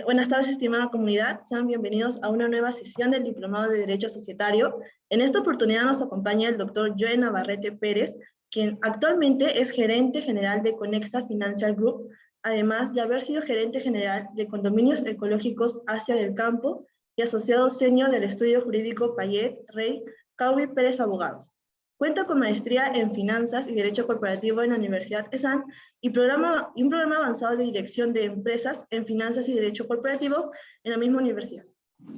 Buenas tardes, estimada comunidad. Sean bienvenidos a una nueva sesión del Diplomado de Derecho Societario. En esta oportunidad nos acompaña el doctor Joe Navarrete Pérez, quien actualmente es gerente general de Conexa Financial Group, además de haber sido gerente general de Condominios Ecológicos Asia del Campo y asociado senior del estudio jurídico Payet, Rey, Caubi Pérez Abogados. Cuenta con maestría en Finanzas y Derecho Corporativo en la Universidad ESAN y un programa avanzado de Dirección de Empresas en Finanzas y Derecho Corporativo en la misma universidad.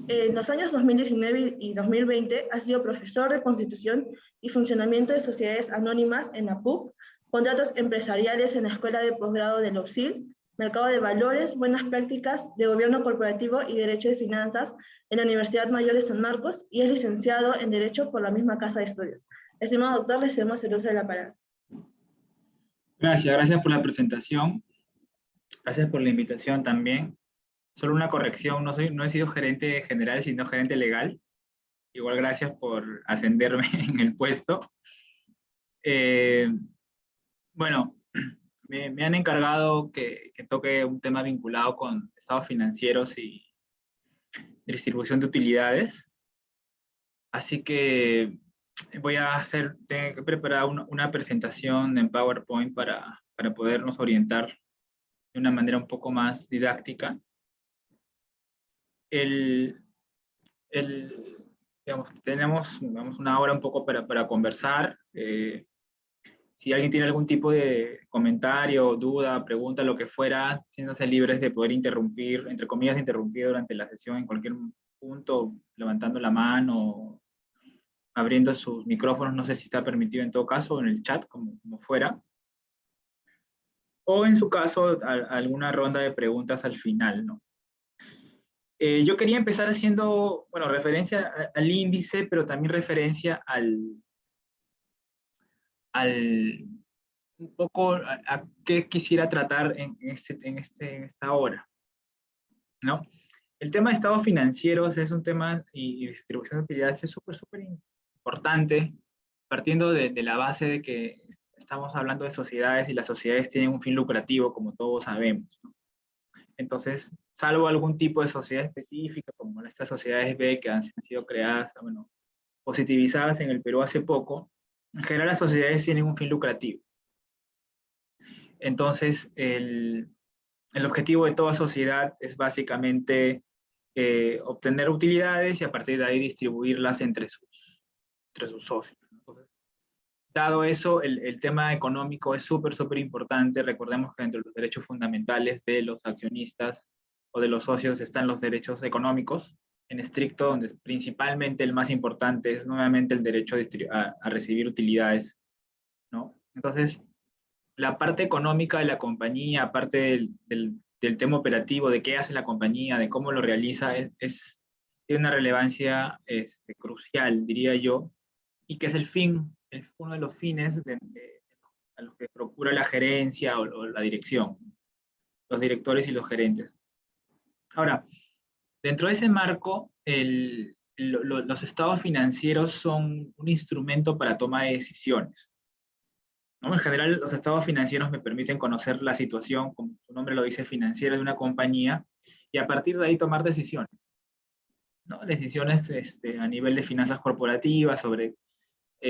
En los años 2019 y 2020 ha sido profesor de Constitución y Funcionamiento de Sociedades Anónimas en la PUC, contratos empresariales en la Escuela de Posgrado de LOCSIL, Mercado de Valores, Buenas Prácticas de Gobierno Corporativo y Derecho de Finanzas en la Universidad Mayor de San Marcos y es licenciado en Derecho por la misma Casa de Estudios. Estimado doctor, le cedemos el uso de la palabra. Gracias por la presentación. Gracias por la invitación también. Solo una corrección, no he sido gerente general, sino gerente legal. Igual gracias por ascenderme en el puesto. Bueno, me han encargado que toque un tema vinculado con estados financieros y distribución de utilidades. Así que tengo que preparar una presentación en PowerPoint para podernos orientar de una manera un poco más didáctica. Digamos, tenemos una hora un poco para conversar. Si alguien tiene algún tipo de comentario, duda, pregunta, lo que fuera, siéntanse libres de poder interrumpir, entre comillas, interrumpir durante la sesión en cualquier punto, levantando la mano, abriendo sus micrófonos, no sé si está permitido en todo caso, o en el chat, como fuera. O en su caso, alguna ronda de preguntas al final, ¿no? Yo quería empezar haciendo, bueno, referencia al índice, pero también referencia un poco a qué quisiera tratar en esta hora, ¿no? El tema de estados financieros es un tema, y distribución de utilidades es súper importante, partiendo de la base de que estamos hablando de sociedades y las sociedades tienen un fin lucrativo, como todos sabemos, ¿no? Entonces, salvo algún tipo de sociedad específica, como estas sociedades B que han sido creadas, bueno, positivizadas en el Perú hace poco, en general las sociedades tienen un fin lucrativo. Entonces, el objetivo de toda sociedad es básicamente obtener utilidades y a partir de ahí distribuirlas entre sus socios. Entonces, dado eso, el tema económico es súper importante. Recordemos que entre los derechos fundamentales de los accionistas o de los socios están los derechos económicos, en estricto, donde principalmente el más importante es nuevamente el derecho a recibir utilidades, ¿no? Entonces, la parte económica de la compañía, aparte del tema operativo, de qué hace la compañía, de cómo lo realiza, tiene una relevancia crucial, diría yo, y que es uno de los fines a los que procura la gerencia o la dirección, los directores y los gerentes. Ahora, dentro de ese marco, los estados financieros son un instrumento para toma de decisiones, ¿no? En general, los estados financieros me permiten conocer la situación, como su nombre lo dice, financiera de una compañía, y a partir de ahí tomar decisiones, ¿no? Decisiones a nivel de finanzas corporativas sobre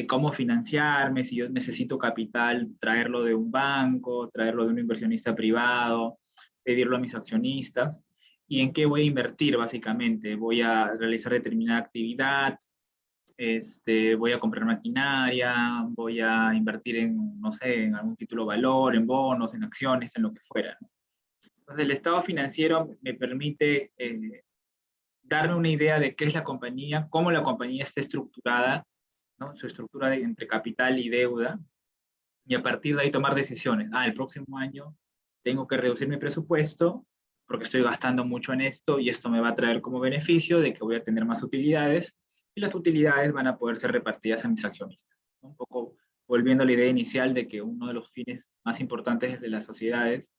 cómo financiarme, si yo necesito capital, traerlo de un banco, traerlo de un inversionista privado, pedirlo a mis accionistas, y en qué voy a invertir básicamente. Voy a realizar determinada actividad, voy a comprar maquinaria, voy a invertir en, no sé, en algún título valor, en bonos, en acciones, en lo que fuera, ¿no? Entonces el estado financiero me permite darme una idea de qué es la compañía, cómo la compañía está estructurada, ¿no? Su estructura entre capital y deuda, y a partir de ahí tomar decisiones. El próximo año tengo que reducir mi presupuesto porque estoy gastando mucho en esto y esto me va a traer como beneficio de que voy a tener más utilidades y las utilidades van a poder ser repartidas a mis accionistas, ¿no? Un poco volviendo a la idea inicial de que uno de los fines más importantes de las sociedades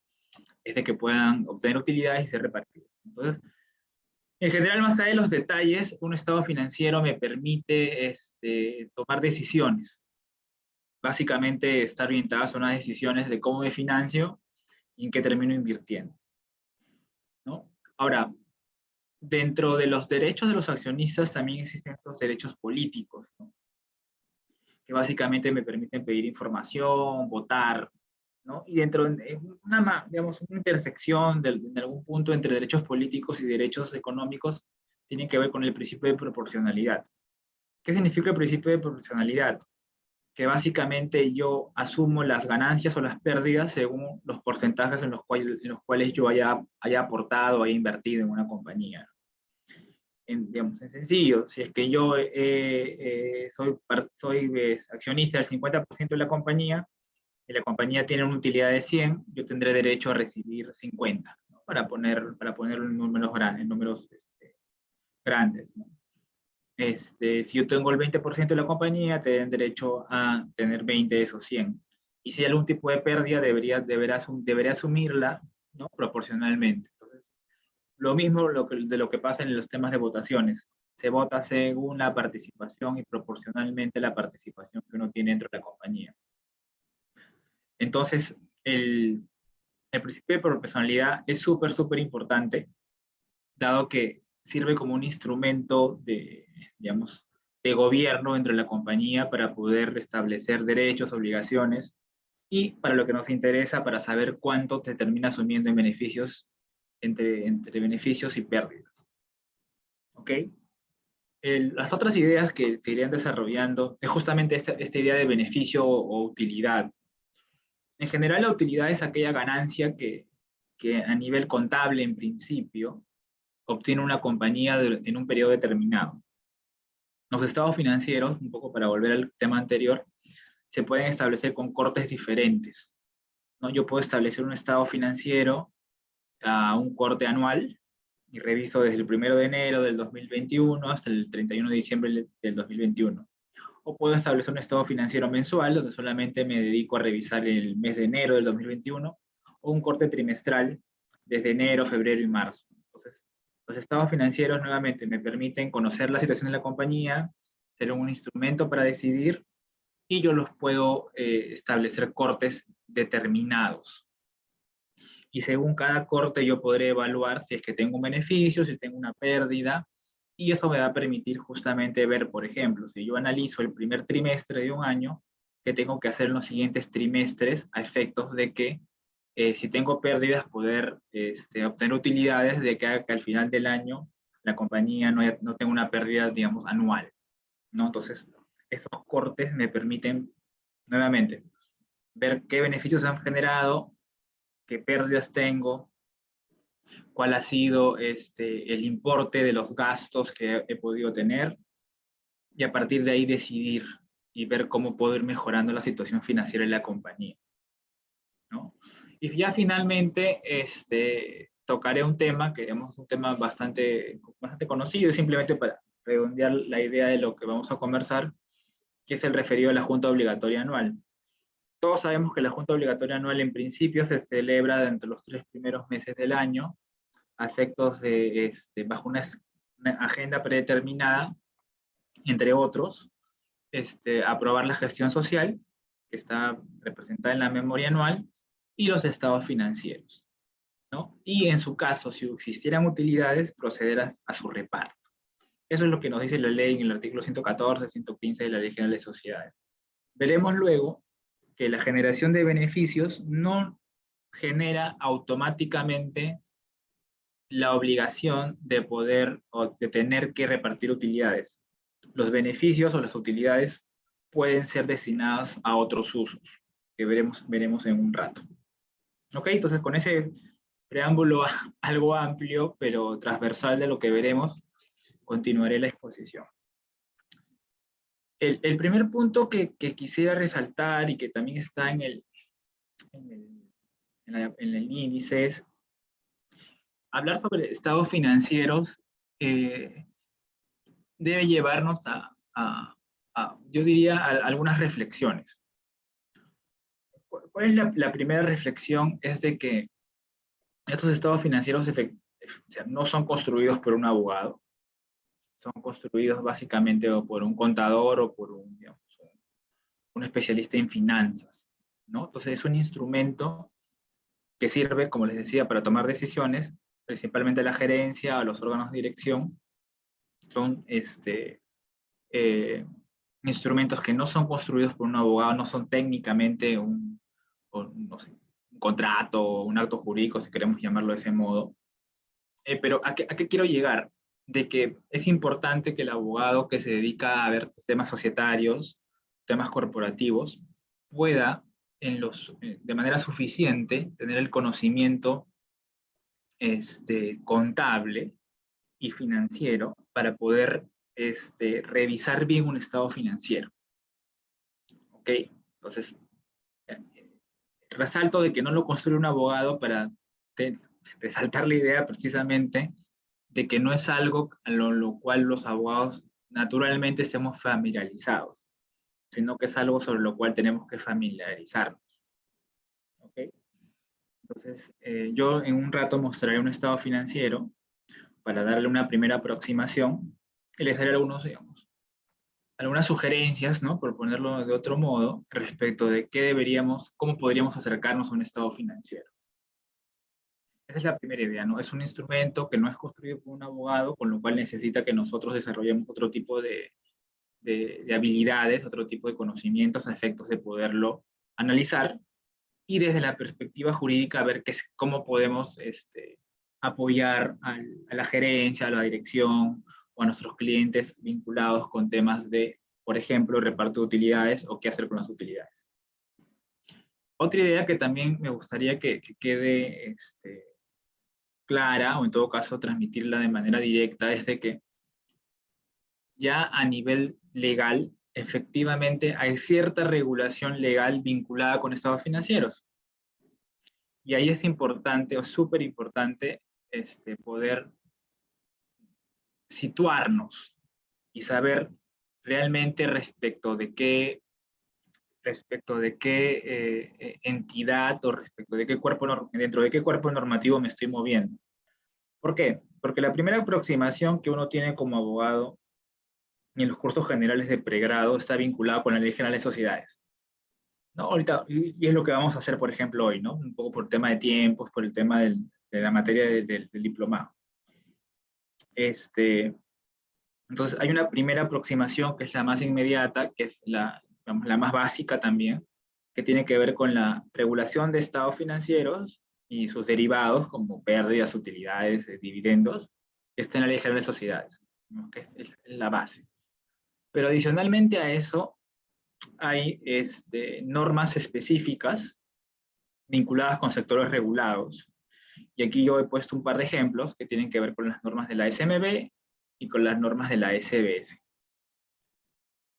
es de que puedan obtener utilidades y ser repartidas. Entonces, en general, más allá de los detalles, un estado financiero me permite tomar decisiones. Básicamente, estar orientadas a unas decisiones de cómo me financio y en qué termino invirtiendo, ¿no? Ahora, dentro de los derechos de los accionistas también existen estos derechos políticos, ¿no? Que básicamente me permiten pedir información, votar, ¿no? Y dentro de digamos, una intersección de algún punto entre derechos políticos y derechos económicos tiene que ver con el principio de proporcionalidad. ¿Qué significa el principio de proporcionalidad? Que básicamente yo asumo las ganancias o las pérdidas según los porcentajes en los cuales yo haya aportado, haya invertido en una compañía. Digamos, en sencillo, si es que yo soy accionista del 50% de la compañía, y la compañía tiene una utilidad de 100, yo tendré derecho a recibir 50, ¿no? Para ponerlo en números grandes, ¿no? Si yo tengo el 20% de la compañía, tendré derecho a tener 20 de esos 100. Y si hay algún tipo de pérdida, deberé asumirla, ¿no? Proporcionalmente. Entonces, lo mismo de lo que pasa en los temas de votaciones. Se vota según la participación y proporcionalmente la participación que uno tiene dentro de la compañía. Entonces, el principio de proporcionalidad es súper, súper importante, dado que sirve como un instrumento digamos, de gobierno dentro de la compañía para poder establecer derechos, obligaciones, y para lo que nos interesa, para saber cuánto te termina asumiendo en beneficios, entre beneficios y pérdidas. ¿Ok? Las otras ideas que se irían desarrollando es justamente esta idea de beneficio o utilidad. En general, la utilidad es aquella ganancia que a nivel contable, en principio, obtiene una compañía en un periodo determinado. Los estados financieros, un poco para volver al tema anterior, se pueden establecer con cortes diferentes, ¿no? Yo puedo establecer un estado financiero a un corte anual y reviso desde el 1 de enero del 2021 hasta el 31 de diciembre del 2021. O puedo establecer un estado financiero mensual donde solamente me dedico a revisar el mes de enero del 2021, o un corte trimestral desde enero, febrero y marzo. Entonces, los estados financieros nuevamente me permiten conocer la situación de la compañía, ser un instrumento para decidir, y yo los puedo establecer cortes determinados. Y según cada corte yo podré evaluar si es que tengo un beneficio, si tengo una pérdida, y eso me va a permitir justamente ver, por ejemplo, si yo analizo el primer trimestre de un año, qué tengo que hacer en los siguientes trimestres a efectos de que si tengo pérdidas, poder obtener utilidades de que al final del año la compañía no tenga una pérdida, digamos, anual, ¿no? Entonces, esos cortes me permiten, nuevamente, ver qué beneficios han generado, qué pérdidas tengo, cuál ha sido el importe de los gastos que he podido tener, y a partir de ahí decidir y ver cómo puedo ir mejorando la situación financiera de la compañía, ¿no? Y ya finalmente tocaré un tema que es un tema bastante conocido, simplemente para redondear la idea de lo que vamos a conversar, que es el referido a la Junta Obligatoria Anual. Todos sabemos que la Junta Obligatoria Anual en principio se celebra dentro de los 3 primeros meses del año, a efectos de, bajo una agenda predeterminada, entre otros, aprobar la gestión social, que está representada en la memoria anual, y los estados financieros, ¿no? Y en su caso, si existieran utilidades, proceder a su reparto. Eso es lo que nos dice la ley en el artículo 114, 115 de la Ley General de Sociedades. Veremos luego que la generación de beneficios no genera automáticamente la obligación de poder o de tener que repartir utilidades. Los beneficios o las utilidades pueden ser destinadas a otros usos, que veremos en un rato. Ok, entonces con ese preámbulo algo amplio, pero transversal de lo que veremos, continuaré la exposición. El primer punto que quisiera resaltar y que también está en el índice es hablar sobre estados financieros. Debe llevarnos yo diría, a algunas reflexiones. ¿Cuál es la primera reflexión? Es de que estos estados financieros o sea, no son construidos por un abogado, son construidos básicamente por un contador o por digamos, un especialista en finanzas, ¿no? Entonces es un instrumento que sirve, como les decía, para tomar decisiones, principalmente la gerencia o los órganos de dirección, son instrumentos que no son construidos por un abogado, no son técnicamente no sé, un contrato o un acto jurídico, si queremos llamarlo de ese modo. Pero ¿a qué quiero llegar? De que es importante que el abogado que se dedica a ver temas societarios, temas corporativos, pueda de manera suficiente tener el conocimiento contable y financiero para poder revisar bien un estado financiero. ¿Ok? Entonces, resalto de que no lo construye un abogado para resaltar la idea precisamente de que no es algo a lo cual los abogados naturalmente estemos familiarizados, sino que es algo sobre lo cual tenemos que familiarizarnos. ¿Ok? Entonces, yo en un rato mostraré un estado financiero para darle una primera aproximación y les daré algunas sugerencias, ¿no? Por ponerlo de otro modo, respecto de cómo podríamos acercarnos a un estado financiero. Esa es la primera idea, ¿no? Es un instrumento que no es construido por un abogado, con lo cual necesita que nosotros desarrollemos otro tipo de habilidades, otro tipo de conocimientos a efectos de poderlo analizar y desde la perspectiva jurídica ver cómo podemos apoyar a la gerencia, a la dirección o a nuestros clientes vinculados con temas de, por ejemplo, reparto de utilidades o qué hacer con las utilidades. Otra idea que también me gustaría que quede clara, o en todo caso transmitirla de manera directa, es de que ya a nivel legal, efectivamente hay cierta regulación legal vinculada con estados financieros. Y ahí es importante, o súper importante, poder situarnos y saber realmente respecto de qué entidad o respecto de dentro de qué cuerpo normativo me estoy moviendo. ¿Por qué? Porque la primera aproximación que uno tiene como abogado y en los cursos generales de pregrado está vinculado con la Ley General de Sociedades. ¿No? Ahorita, y es lo que vamos a hacer, por ejemplo, hoy, ¿no? Un poco por tema de tiempos, por el tema de la materia del diplomado. Entonces, hay una primera aproximación que es la más inmediata, que es digamos, la más básica también, que tiene que ver con la regulación de estados financieros y sus derivados, como pérdidas, utilidades, dividendos, que está en la Ley General de Sociedades, ¿no? Que es la base. Pero adicionalmente a eso, hay normas específicas vinculadas con sectores regulados. Y aquí yo he puesto un par de ejemplos que tienen que ver con las normas de la SMB y con las normas de la SBS.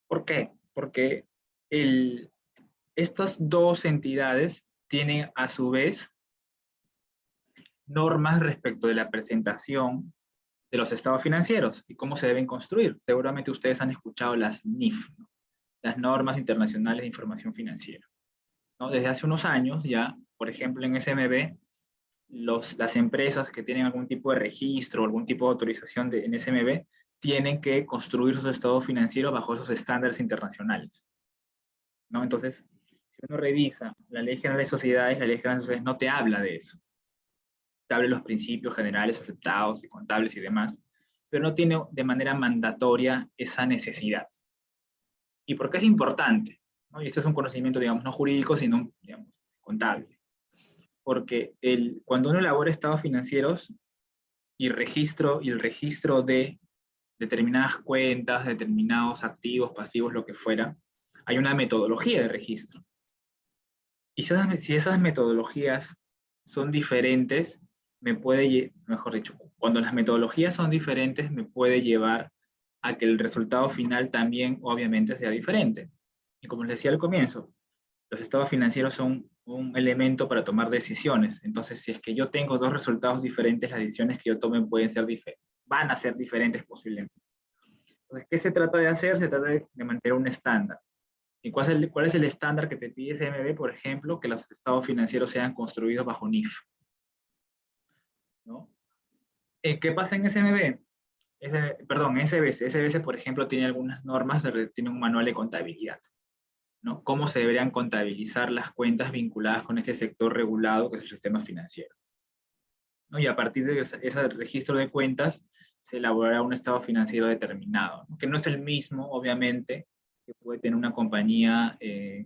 ¿Por qué? Porque estas dos entidades tienen a su vez normas respecto de la presentación de los estados financieros y cómo se deben construir. Seguramente ustedes han escuchado las NIF, ¿no? Las normas internacionales de información financiera, ¿no? Desde hace unos años ya, por ejemplo en SMB, las empresas que tienen algún tipo de registro, algún tipo de autorización en SMB, tienen que construir sus estados financieros bajo esos estándares internacionales, ¿no? Entonces, si uno revisa la Ley General de Sociedades, la Ley General de Sociedades no te habla de eso. Te habla de los principios generales aceptados y contables y demás, pero no tiene de manera mandatoria esa necesidad. ¿Y por qué es importante? ¿No? Y esto es un conocimiento, digamos, no jurídico, sino, digamos, contable. Porque cuando uno elabora estados financieros y el registro de determinadas cuentas, determinados activos, pasivos, lo que fuera, hay una metodología de registro. Y si esas metodologías son diferentes, mejor dicho, cuando las metodologías son diferentes, me puede llevar a que el resultado final también, obviamente, sea diferente. Y como les decía al comienzo, los estados financieros son un elemento para tomar decisiones. Entonces, si es que yo tengo dos resultados diferentes, las decisiones que yo tome van a ser diferentes posiblemente. Entonces, ¿qué se trata de hacer? Se trata de mantener un estándar. ¿Y cuál es el estándar que te pide SMB, por ejemplo? Que los estados financieros sean construidos bajo NIF, ¿no? ¿Qué pasa en SMB? Perdón, SBS. SBS, por ejemplo, tiene algunas normas, tiene un manual de contabilidad, ¿no? Cómo se deberían contabilizar las cuentas vinculadas con este sector regulado que es el sistema financiero. ¿no? Y a partir de ese registro de cuentas se elaborará un estado financiero determinado, ¿no? Que no es el mismo, obviamente, que puede tener una compañía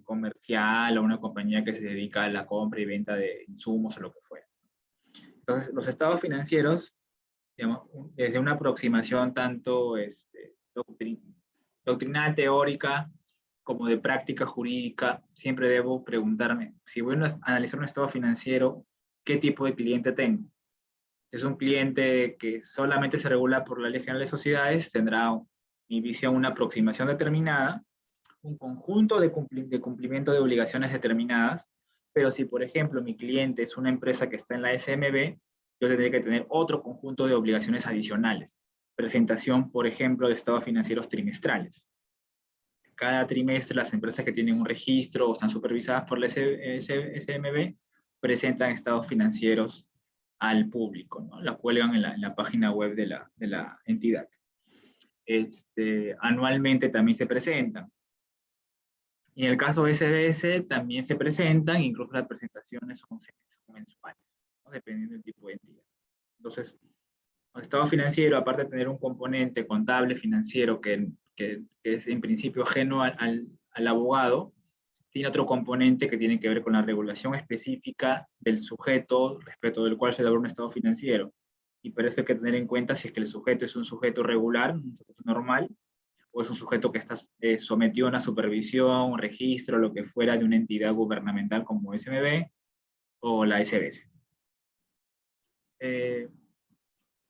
comercial o una compañía que se dedica a la compra y venta de insumos o lo que fuera. Entonces, los estados financieros, digamos, desde una aproximación tanto doctrinal, teórica, como de práctica jurídica, siempre debo preguntarme, si voy a analizar un estado financiero, ¿qué tipo de cliente tengo? Si es un cliente que solamente se regula por la Ley General de Sociedades, tendrá mi visión una aproximación determinada, un conjunto de cumplimiento de obligaciones determinadas, pero si, por ejemplo, mi cliente es una empresa que está en la SMB, yo tendré que tener otro conjunto de obligaciones adicionales. Presentación, por ejemplo, de estados financieros trimestrales. Cada trimestre las empresas que tienen un registro o están supervisadas por la SMB presentan estados financieros al público, ¿no? La cuelgan en la página web de la entidad. Anualmente también se presentan. Y en el caso de SBS también se presentan, incluso las presentaciones son mensuales, ¿no? Dependiendo del tipo de entidad. Entonces, el estado financiero, aparte de tener un componente contable financiero que es en principio ajeno al abogado, tiene otro componente que tiene que ver con la regulación específica del sujeto respecto del cual se elabora un estado financiero. Y por eso hay que tener en cuenta si es que el sujeto es un sujeto regular, un sujeto normal, o es un sujeto que está sometido a una supervisión, un registro, lo que fuera de una entidad gubernamental como SMB o la SBS.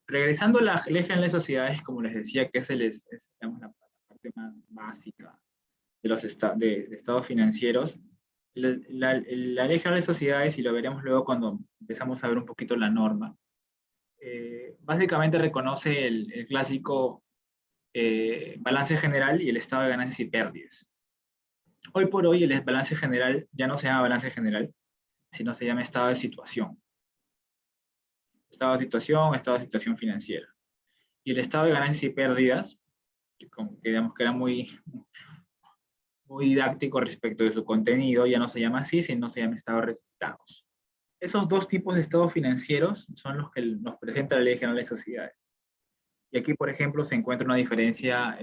Regresando a la Ley General de Sociedades, como les decía, que digamos, la parte más básica de los de estados financieros, la Ley General de Sociedades, y lo veremos luego cuando empezamos a ver un poquito la norma, básicamente reconoce el clásico balance general y el estado de ganancias y pérdidas. Hoy por hoy el balance general ya no se llama balance general, sino se llama estado de situación. Estado de situación financiera. Y el estado de ganancias y pérdidas, que digamos que era muy didáctico respecto de su contenido, ya no se llama así, sino se llama estado de resultados. Esos dos tipos de estados financieros son los que nos presenta la Ley General de Sociedades. Y aquí, por ejemplo, se encuentra una diferencia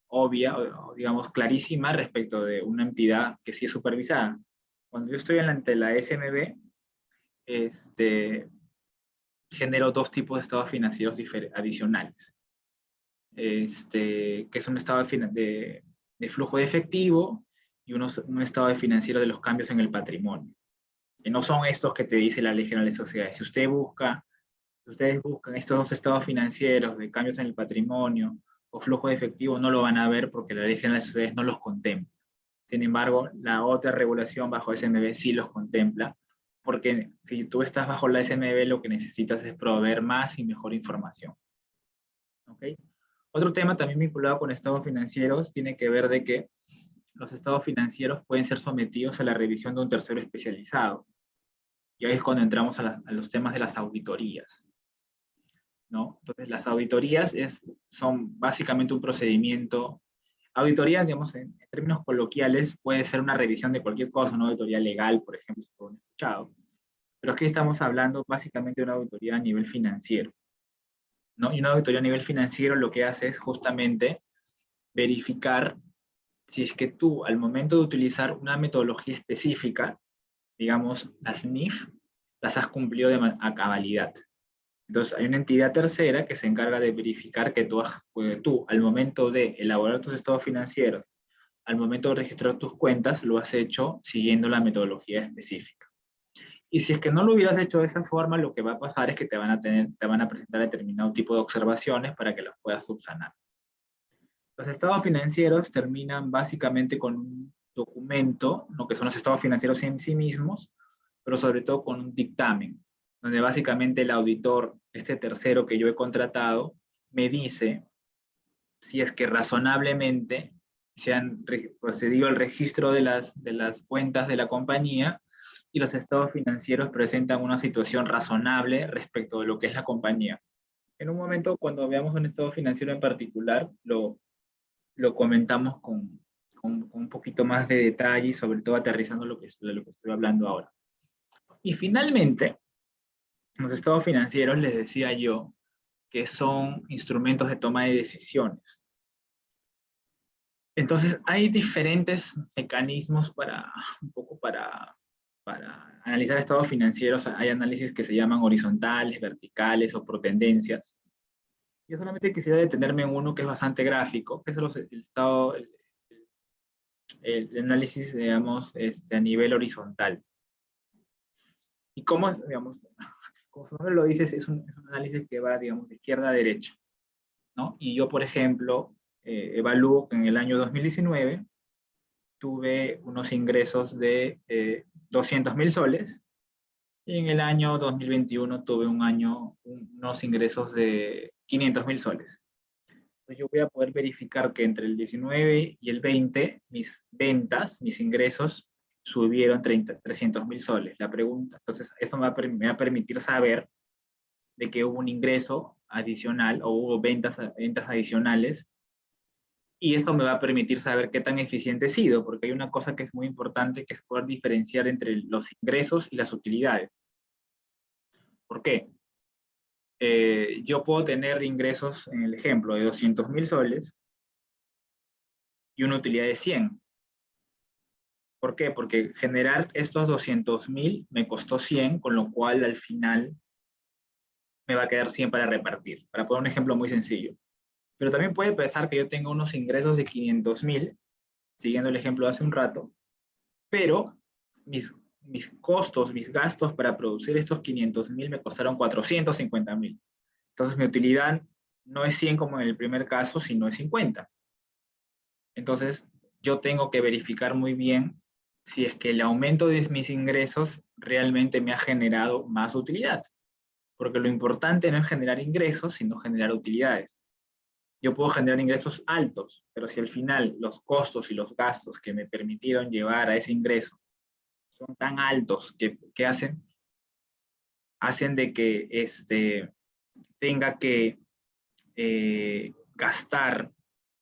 obvia, o digamos clarísima, respecto de una entidad que sí es supervisada. Cuando yo estoy ante la SMB, genero dos tipos de estados financieros adicionales. Que es un estado de flujo de efectivo y un estado financiero de los cambios en el patrimonio. Que no son estos que te dice la Ley General de Sociedades. Si ustedes buscan estos dos estados financieros de cambios en el patrimonio o flujo de efectivo, no lo van a ver porque la Ley General de Sociedades no los contempla. Sin embargo, la otra regulación bajo SMB sí los contempla, porque si tú estás bajo la SMB, lo que necesitas es proveer más y mejor información. ¿Ok? Otro tema también vinculado con estados financieros tiene que ver de que los estados financieros pueden ser sometidos a la revisión de un tercero especializado. Y ahí es cuando entramos a los temas de las auditorías, ¿no? Entonces, las auditorías son básicamente un procedimiento. Auditoría, digamos, en términos coloquiales, puede ser una revisión de cualquier cosa, una auditoría legal, por ejemplo, si lo han escuchado. Pero aquí estamos hablando básicamente de una auditoría a nivel financiero, ¿no? Y una auditoría a nivel financiero lo que hace es justamente verificar si es que tú, al momento de utilizar una metodología específica, digamos, las NIF, las has cumplido a cabalidad. Entonces, hay una entidad tercera que se encarga de verificar que tú, al momento de elaborar tus estados financieros, al momento de registrar tus cuentas, lo has hecho siguiendo la metodología específica. Y si es que no lo hubieras hecho de esa forma, lo que va a pasar es que te van a presentar determinado tipo de observaciones para que las puedas subsanar. Los estados financieros terminan básicamente con un documento, lo que son los estados financieros en sí mismos, pero sobre todo con un dictamen, donde básicamente el auditor, este tercero que yo he contratado, me dice si es que razonablemente se han procedido al registro de las cuentas de la compañía y los estados financieros presentan una situación razonable respecto de lo que es la compañía. En un momento, cuando veamos un estado financiero en particular, lo comentamos con un poquito más de detalle y sobre todo aterrizando de lo que estoy hablando ahora. Y finalmente, Los estados financieros, les decía yo, que son instrumentos de toma de decisiones. Entonces, hay diferentes mecanismos un poco para analizar estados financieros. Hay análisis que se llaman horizontales, verticales o por tendencias. Yo solamente quisiera detenerme en uno que es bastante gráfico, que es el análisis, digamos, a nivel horizontal. Y cómo es, digamos, como su nombre lo dice, es un análisis que va, digamos, de izquierda a derecha, ¿no? Y yo, por ejemplo, evalúo que en el año 2019 tuve unos ingresos de 200.000 soles, y en el año 2021 tuve unos ingresos de 500.000 soles. Entonces yo voy a poder verificar que entre el 19 y el 20, mis ventas, mis ingresos, subieron 300.000 soles. La pregunta, entonces, eso me va a permitir saber de que hubo un ingreso adicional o hubo ventas adicionales, y eso me va a permitir saber qué tan eficiente he sido, porque hay una cosa que es muy importante, que es poder diferenciar entre los ingresos y las utilidades. ¿Por qué? Yo puedo tener ingresos, en el ejemplo, de 200.000 soles y una utilidad de 100. ¿Por qué? Porque generar estos 200.000 me costó 100, con lo cual al final me va a quedar 100 para repartir. Para poner un ejemplo muy sencillo. Pero también puede pensar que yo tengo unos ingresos de 500.000, siguiendo el ejemplo de hace un rato, pero mis costos, mis gastos para producir estos 500.000 me costaron 450.000. Entonces mi utilidad no es 100 como en el primer caso, sino es 50. Entonces yo tengo que verificar muy bien si es que el aumento de mis ingresos realmente me ha generado más utilidad. Porque lo importante no es generar ingresos, sino generar utilidades. Yo puedo generar ingresos altos, pero si al final los costos y los gastos que me permitieron llevar a ese ingreso son tan altos que hacen de que tenga que gastar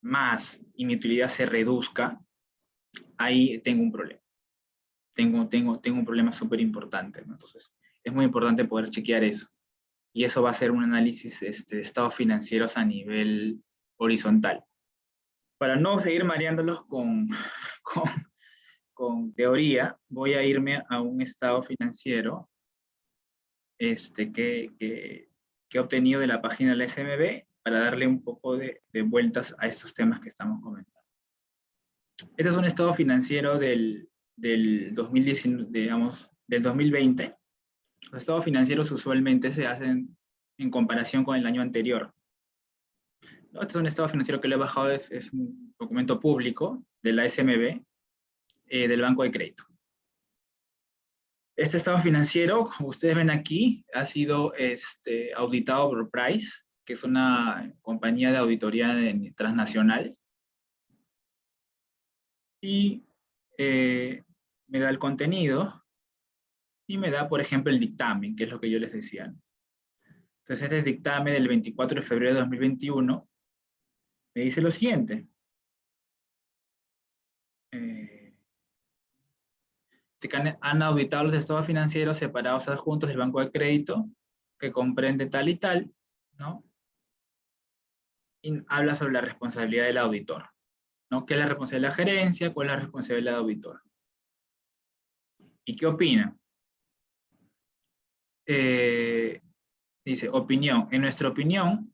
más y mi utilidad se reduzca, ahí tengo un problema. Tengo un problema súper importante, ¿no? Entonces, es muy importante poder chequear eso. Y eso va a ser un análisis de estados financieros a nivel horizontal. Para no seguir mareándolos con, teoría, voy a irme a un estado financiero que he obtenido de la página de la SMB para darle un poco de vueltas a estos temas que estamos comentando. Este es un estado financiero del 2019, digamos, del 2020. Los estados financieros usualmente se hacen en comparación con el año anterior. Este es un estado financiero que lo he bajado, es un documento público de la SMB, del Banco de Crédito. Este estado financiero, como ustedes ven aquí, ha sido auditado por Price, que es una compañía de auditoría transnacional. Y me da el contenido y me da, por ejemplo, el dictamen, que es lo que yo les decía. Entonces, este dictamen del 24 de febrero de 2021 me dice lo siguiente. Se han auditado los estados financieros separados adjuntos del Banco de Crédito, que comprende tal y tal, ¿no? Y habla sobre la responsabilidad del auditor, ¿no? ¿Qué es la responsabilidad de la gerencia? ¿Cuál es la responsabilidad del auditor? ¿Y qué opina? Dice, opinión. En nuestra opinión,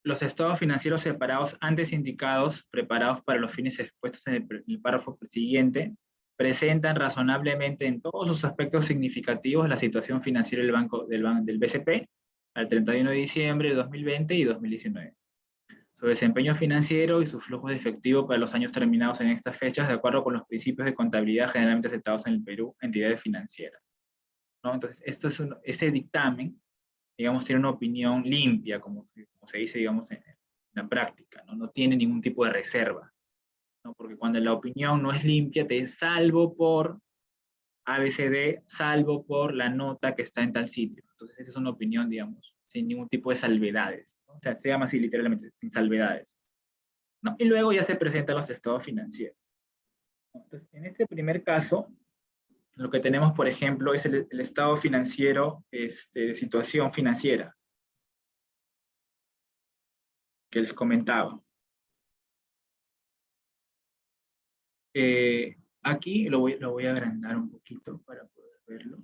los estados financieros separados antes indicados, preparados para los fines expuestos en el párrafo siguiente, presentan razonablemente en todos sus aspectos significativos la situación financiera del BCP al 31 de diciembre de 2020 y 2019. Su desempeño financiero y su flujo de efectivo para los años terminados en estas fechas, de acuerdo con los principios de contabilidad generalmente aceptados en el Perú, entidades financieras, ¿no? Entonces, este dictamen, digamos, tiene una opinión limpia, como se dice, digamos, en la práctica, ¿no? No tiene ningún tipo de reserva, ¿no? Porque cuando la opinión no es limpia, te salvo por ABCD, salvo por la nota que está en tal sitio. Entonces, esa es una opinión, digamos, sin ningún tipo de salvedades, ¿no? O sea, se llama así literalmente, sin salvedades, ¿no? Y luego ya se presentan los estados financieros, ¿no? Entonces, en este primer caso, Lo que tenemos, por ejemplo, es el estado financiero, de situación financiera, que les comentaba. Aquí lo voy a agrandar un poquito para poder verlo,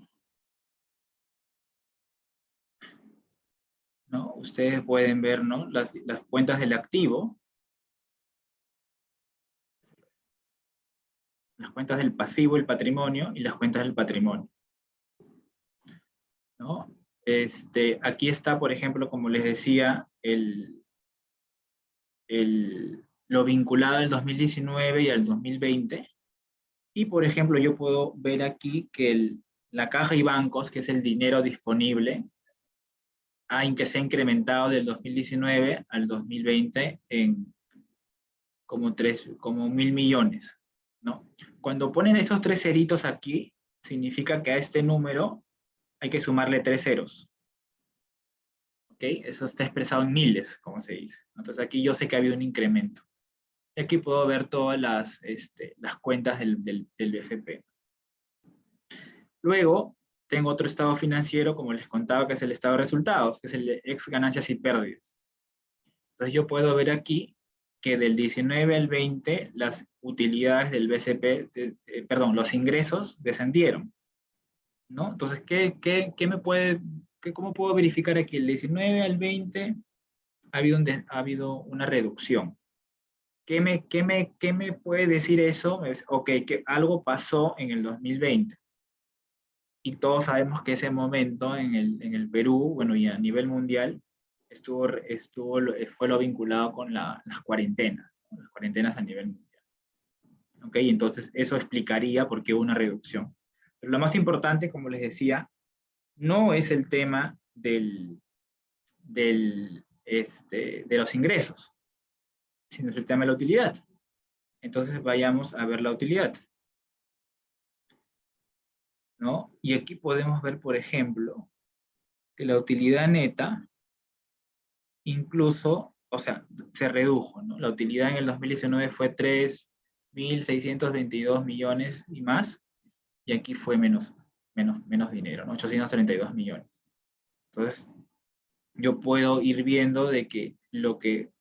¿no? Ustedes pueden ver, ¿no? Las cuentas del activo, las cuentas del pasivo, el patrimonio, y las cuentas del patrimonio, ¿no? Aquí está, por ejemplo, como les decía, lo vinculado al 2019 y al 2020. Y, por ejemplo, yo puedo ver aquí que la caja y bancos, que es el dinero disponible, que se ha incrementado del 2019 al 2020 en como 1.000 millones, ¿no? Cuando ponen esos 3 ceritos aquí, significa que a este número hay que sumarle 3 ceros. ¿Ok? Eso está expresado en miles, como se dice. Entonces aquí yo sé que ha habido un incremento. Y aquí puedo ver todas las cuentas del BFP. Luego, tengo otro estado financiero, como les contaba, que es el estado de resultados, que es el de ex ganancias y pérdidas. Entonces yo puedo ver aquí que del 19 al 20 las utilidades del BCP, los ingresos descendieron, ¿no? Entonces, ¿cómo puedo verificar aquí? El 19 al 20 ha habido una reducción. ¿Qué me puede decir eso? Ok, que algo pasó en el 2020. Y todos sabemos que ese momento en el Perú, bueno, y a nivel mundial, fue lo vinculado con las cuarentenas, ¿no? Las cuarentenas a nivel mundial. ¿Ok? Entonces, eso explicaría por qué hubo una reducción. Pero lo más importante, como les decía, no es el tema de los ingresos, sino es el tema de la utilidad. Entonces, vayamos a ver la utilidad, ¿no? Y aquí podemos ver, por ejemplo, que la utilidad neta incluso, o sea, se redujo, ¿no? La utilidad en el 2019 fue 3.622 millones y más, y aquí fue menos dinero, ¿no? 832 millones. Entonces, yo puedo ir viendo de que lo que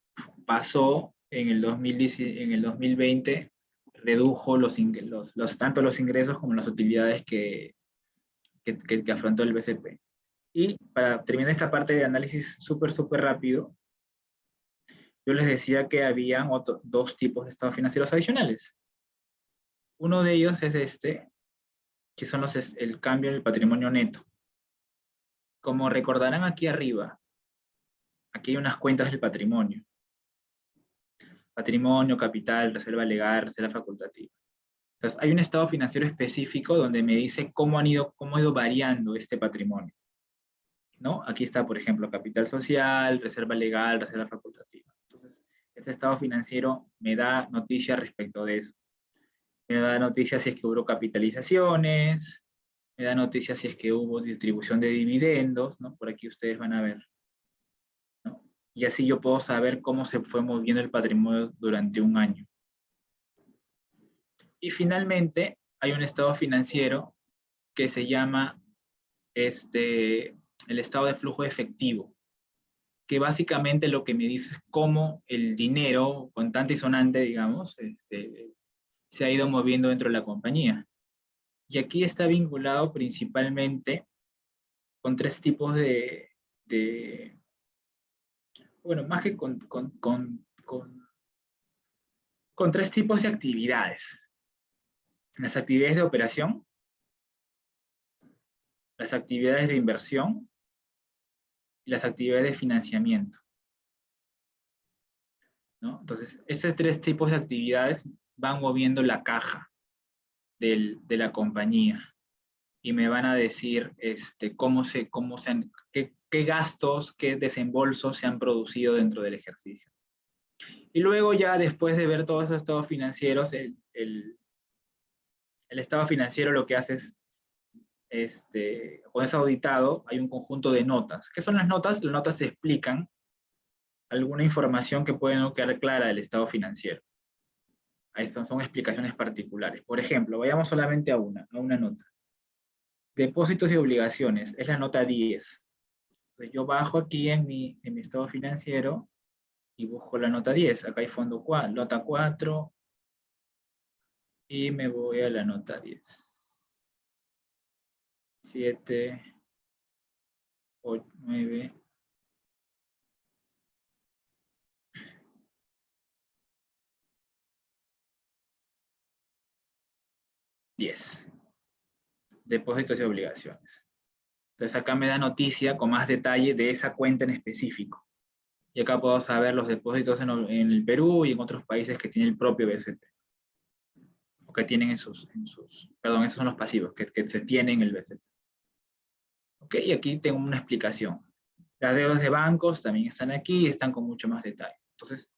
pasó en el 2020 redujo tanto los ingresos como las utilidades que afrontó el BCP. Y para terminar esta parte de análisis súper rápido, yo les decía que habían dos tipos de estados financieros adicionales. Uno de ellos es que son el cambio en el patrimonio neto. Como recordarán aquí arriba, aquí hay unas cuentas del patrimonio. Patrimonio, capital, reserva legal, reserva facultativa. Entonces, hay un estado financiero específico donde me dice cómo ha ido variando este patrimonio, ¿no? Aquí está, por ejemplo, capital social, reserva legal, reserva facultativa. Entonces, este estado financiero me da noticias respecto de eso. Me da noticias si es que hubo capitalizaciones, me da noticias si es que hubo distribución de dividendos, ¿no? Por aquí ustedes van a ver, ¿no? Y así yo puedo saber cómo se fue moviendo el patrimonio durante un año. Y finalmente, hay un estado financiero que se llama el estado de flujo efectivo, que básicamente lo que me dice es cómo el dinero, contante y sonante, digamos, se ha ido moviendo dentro de la compañía. Y aquí está vinculado principalmente con 3 tipos bueno, más que con 3 tipos de actividades. Las actividades de operación, las actividades de inversión y las actividades de financiamiento, ¿no? Entonces, estos 3 tipos de actividades van moviendo la caja de la compañía y me van a decir qué gastos, qué desembolsos se han producido dentro del ejercicio. Y luego ya después de ver todos esos estados financieros, el estado financiero lo que hace es, cuando es auditado, hay un conjunto de notas. ¿Qué son las notas? Las notas explican alguna información que puede no quedar clara del estado financiero. Ahí son explicaciones particulares. Por ejemplo, vayamos solamente a una nota. Depósitos y obligaciones, es la nota 10. Entonces yo bajo aquí en mi estado financiero y busco la nota 10. Acá hay fondo 4, nota 4, y me voy a la nota 10. 7, 8, 9, 10. Depósitos y obligaciones. Entonces acá me da noticia con más detalle de esa cuenta en específico. Y acá puedo saber los depósitos en el Perú y en otros países que tienen el propio BCP. O que tienen perdón, esos son los pasivos, que se tienen en el BCP. Ok, y aquí tengo una explicación. Las deudas de bancos también están aquí y están con mucho más detalle. Entonces,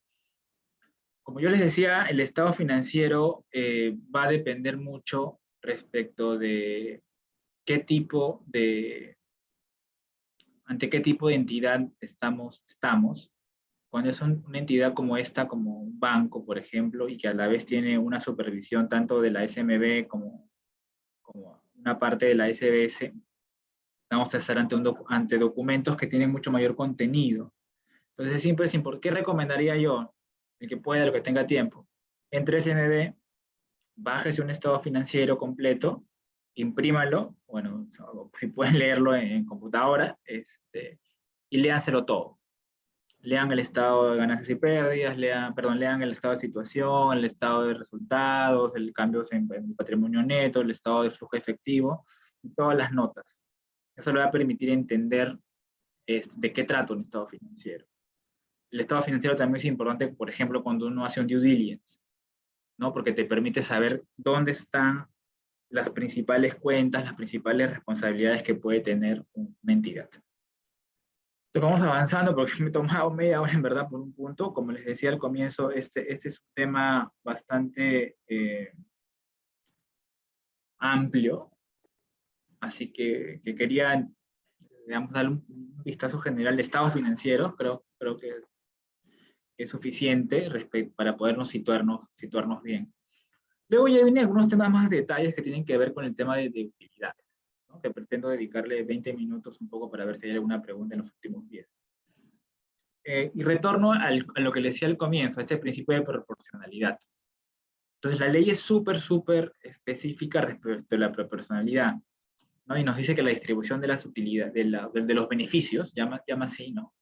como yo les decía, el estado financiero va a depender mucho respecto de ante qué tipo de entidad estamos. Cuando es una entidad como esta, como un banco, por ejemplo, y que a la vez tiene una supervisión tanto de la SMB como una parte de la SBS, vamos a estar ante documentos que tienen mucho mayor contenido. Entonces, siempre es importante. ¿Qué recomendaría yo? El que pueda, el que tenga tiempo. Entre SMB, bájese un estado financiero completo, imprímalo, bueno, si pueden leerlo en computadora, y léanselo todo. Lean el estado de ganancias y pérdidas, lean el estado de situación, el estado de resultados, el cambio en el patrimonio neto, el estado de flujo efectivo, y todas las notas. Eso le va a permitir entender de qué trata un estado financiero. El estado financiero también es importante, por ejemplo, cuando uno hace un due diligence, ¿no? Porque te permite saber dónde están las principales cuentas, las principales responsabilidades que puede tener una entidad. Entonces vamos avanzando porque me he tomado media hora en verdad por un punto. Como les decía al comienzo, este es un tema bastante amplio, así que quería, digamos, darle un vistazo general de estados financieros. Creo que es suficiente para podernos situarnos bien. Luego ya vienen algunos temas más detalles que tienen que ver con el tema de utilidades, ¿no? Que pretendo dedicarle 20 minutos un poco para ver si hay alguna pregunta en los últimos 10. Y retorno a lo que les decía al comienzo, a este principio de proporcionalidad. Entonces la ley es súper específica respecto a la proporcionalidad, ¿no? Y nos dice que la distribución de las utilidades, de los beneficios, llama así, ¿no?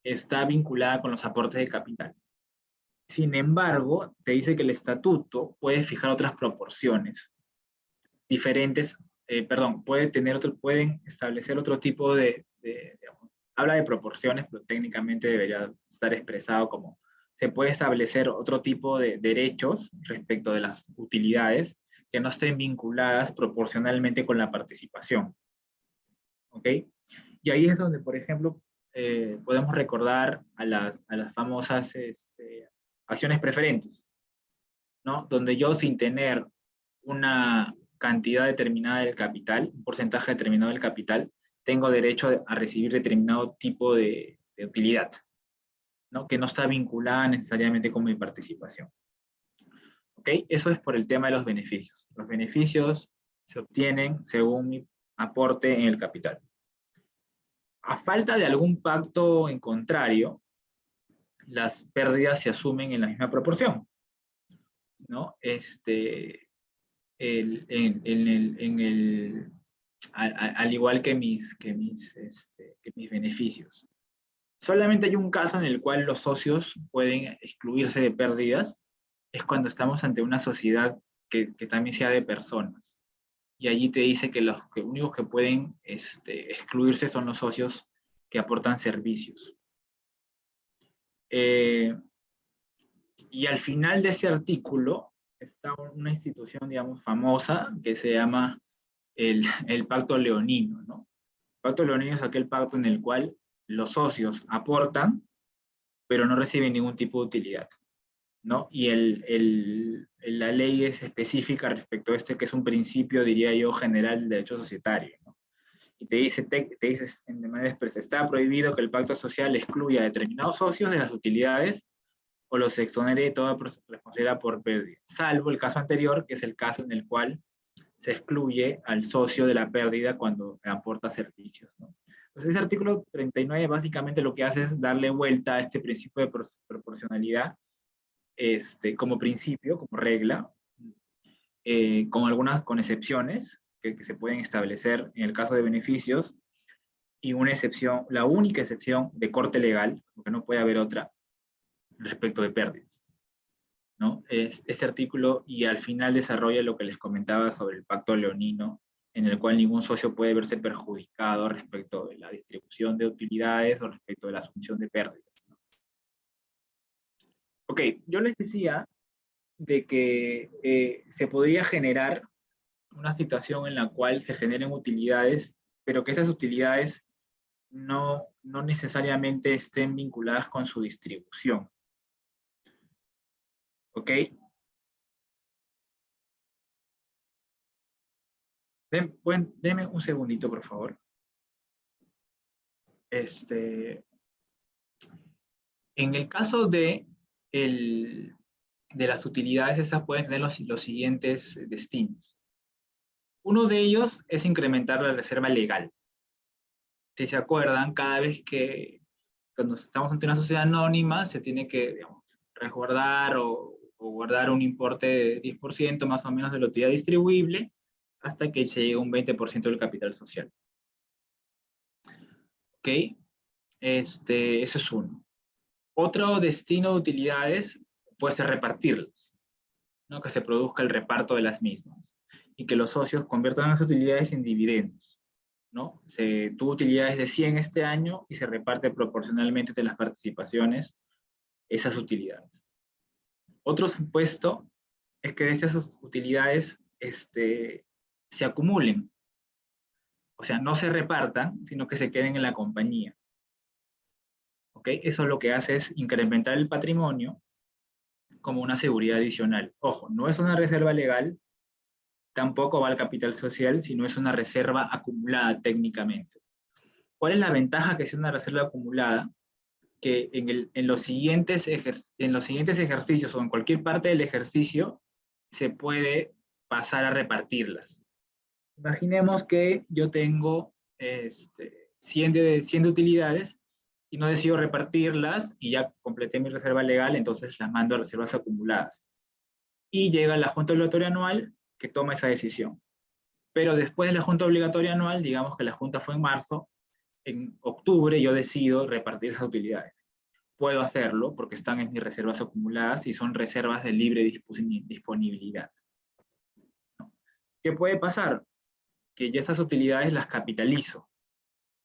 Está vinculada con los aportes de capital. Sin embargo, te dice que el estatuto puede fijar otras proporciones diferentes, pueden establecer otro tipo digamos, habla de proporciones, pero técnicamente debería estar expresado como se puede establecer otro tipo de derechos respecto de las utilidades que no estén vinculadas proporcionalmente con la participación. ¿Ok? Y ahí es donde, por ejemplo, podemos recordar a las famosas acciones preferentes, ¿no? Donde yo, sin tener una cantidad determinada del capital, un porcentaje determinado del capital, tengo derecho a recibir determinado tipo de utilidad, ¿no? Que no está vinculada necesariamente con mi participación. ¿Ok? Eso es por el tema de los beneficios. Los beneficios se obtienen según mi aporte en el capital. A falta de algún pacto en contrario, las pérdidas se asumen en la misma proporción, ¿no? Al igual que mis beneficios. Solamente hay un caso en el cual los socios pueden excluirse de pérdidas, es cuando estamos ante una sociedad que también sea de personas. Y allí te dice que los únicos que pueden excluirse son los socios que aportan servicios. Y al final de ese artículo está una institución, digamos, famosa que se llama el Pacto Leonino, ¿no? El Pacto Leonino es aquel pacto en el cual los socios aportan, pero no reciben ningún tipo de utilidad, ¿no? Y la ley es específica respecto a que es un principio, diría yo, general del derecho societario, ¿no? Y te dice de manera expresa, está prohibido que el pacto social excluya a determinados socios de las utilidades o los exonere de toda responsabilidad por pérdida, salvo el caso anterior, que es el caso en el cual se excluye al socio de la pérdida cuando aporta servicios, ¿no? Entonces, ese artículo 39 básicamente lo que hace es darle vuelta a este principio de proporcionalidad como principio, como regla, con excepciones que se pueden establecer en el caso de beneficios, y una excepción, la única excepción de corte legal, porque no puede haber otra, respecto de pérdidas, ¿no? Este artículo, y al final desarrolla lo que les comentaba sobre el pacto leonino, en el cual ningún socio puede verse perjudicado respecto de la distribución de utilidades o respecto de la asunción de pérdidas, ¿no? Ok, yo les decía de que se podría generar una situación en la cual se generen utilidades, pero que esas utilidades no necesariamente estén vinculadas con su distribución. ¿Ok? Deme un segundito, por favor. En el caso de las utilidades, estas pueden tener los siguientes destinos. Uno de ellos es incrementar la reserva legal. Si se acuerdan, cada vez que cuando estamos ante una sociedad anónima, se tiene que, digamos, resguardar o guardar un importe de 10% más o menos de la utilidad distribuible hasta que se llegue a un 20% del capital social. ¿Ok? Eso es uno. Otro destino de utilidades puede ser repartirlas, ¿no? Que se produzca el reparto de las mismas y que los socios conviertan las utilidades en dividendos, ¿no? Se tuvo utilidades de 100 este año y se reparte proporcionalmente de las participaciones esas utilidades. Otro supuesto es que estas utilidades se acumulen, o sea, no se repartan, sino que se queden en la compañía. ¿Ok? Eso lo que hace es incrementar el patrimonio como una seguridad adicional. Ojo, no es una reserva legal, tampoco va al capital social, sino es una reserva acumulada técnicamente. ¿Cuál es la ventaja que es una reserva acumulada? Que en los siguientes ejercicios o en cualquier parte del ejercicio se puede pasar a repartirlas. Imaginemos que yo tengo 100 de utilidades y no decido repartirlas y ya completé mi reserva legal, entonces las mando a reservas acumuladas. Y llega la Junta Obligatoria Anual que toma esa decisión. Pero después de la Junta Obligatoria Anual, digamos que la Junta fue en marzo, en octubre yo decido repartir esas utilidades. Puedo hacerlo porque están en mis reservas acumuladas y son reservas de libre disponibilidad, ¿no? ¿Qué puede pasar? Que ya esas utilidades las capitalizo,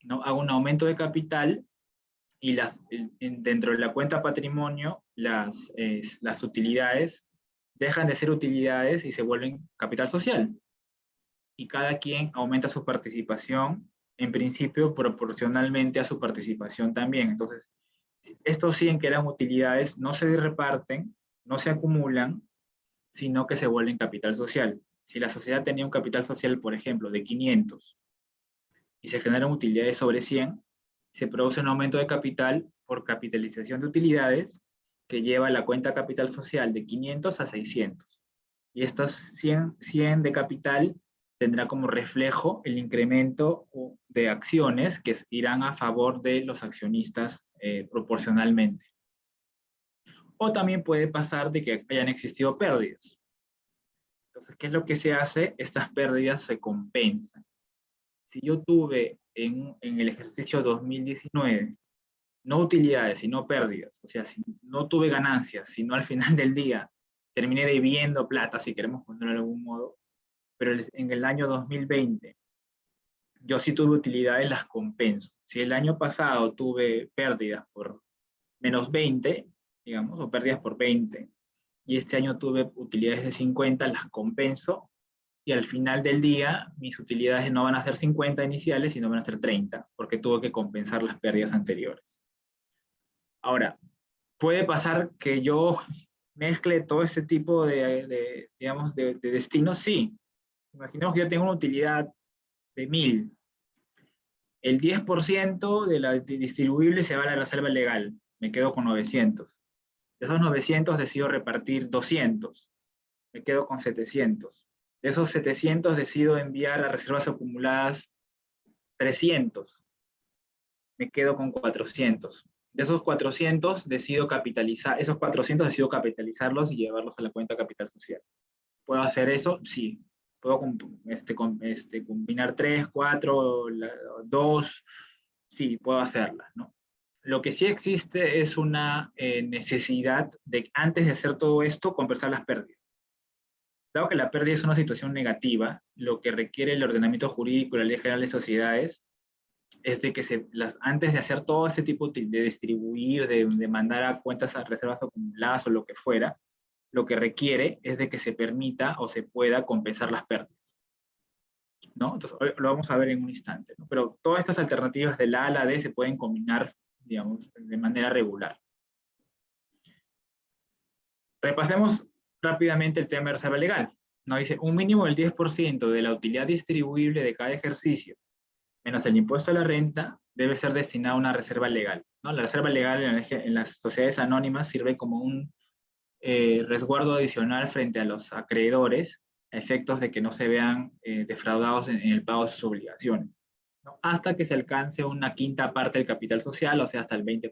¿no? Hago un aumento de capital y dentro de la cuenta patrimonio las utilidades dejan de ser utilidades y se vuelven capital social. Y cada quien aumenta su participación, en principio proporcionalmente a su participación también. Entonces, estos 100 que eran utilidades no se reparten, no se acumulan, sino que se vuelven capital social. Si la sociedad tenía un capital social, por ejemplo, de 500 y se generan utilidades sobre 100, se produce un aumento de capital por capitalización de utilidades que lleva la cuenta capital social de 500 a 600. Y estos 100 de capital tendrá como reflejo el incremento de acciones que irán a favor de los accionistas proporcionalmente. O también puede pasar de que hayan existido pérdidas. Entonces, ¿qué es lo que se hace? Estas pérdidas se compensan. Si yo tuve en el ejercicio 2019 no utilidades, sino pérdidas, o sea, si no tuve ganancias, sino al final del día terminé debiendo plata, si queremos ponerlo de algún modo, pero en el año 2020 yo sí tuve utilidades, las compenso. Si el año pasado tuve pérdidas por menos 20, digamos, o pérdidas por 20, y este año tuve utilidades de 50, las compenso, y al final del día mis utilidades no van a ser 50 iniciales, sino van a ser 30, porque tuve que compensar las pérdidas anteriores. Ahora, puede pasar que yo mezcle todo ese tipo digamos, de destinos, sí. Imaginemos que yo tengo una utilidad de 1000. El 10% de la distribuible se va a la reserva legal. Me quedo con 900. De esos 900 decido repartir 200. Me quedo con 700. De esos 700 decido enviar a reservas acumuladas 300. Me quedo con 400. De esos 400 decido capitalizar, esos 400 decido capitalizarlos y llevarlos a la cuenta capital social. ¿Puedo hacer eso? Sí. ¿Puedo combinar 3, 4, 2? Sí, puedo hacerla, ¿no? Lo que sí existe es una necesidad de, antes de hacer todo esto, compensar las pérdidas. Dado que la pérdida es una situación negativa, lo que requiere el ordenamiento jurídico y la Ley General de Sociedades es de que antes de hacer todo ese tipo de distribuir, de mandar a cuentas a reservas acumuladas o lo que fuera, lo que requiere es de que se permita o se pueda compensar las pérdidas, ¿no? Entonces, lo vamos a ver en un instante, ¿no? Pero todas estas alternativas de la A a la D se pueden combinar, digamos, de manera regular. Repasemos rápidamente el tema de reserva legal. Nos dice, un mínimo del 10% de la utilidad distribuible de cada ejercicio, menos el impuesto a la renta, debe ser destinado a una reserva legal, ¿no? La reserva legal en las sociedades anónimas sirve como un resguardo adicional frente a los acreedores, a efectos de que no se vean defraudados en el pago de sus obligaciones, ¿no? Hasta que se alcance una quinta parte del capital social, o sea, hasta el 20%.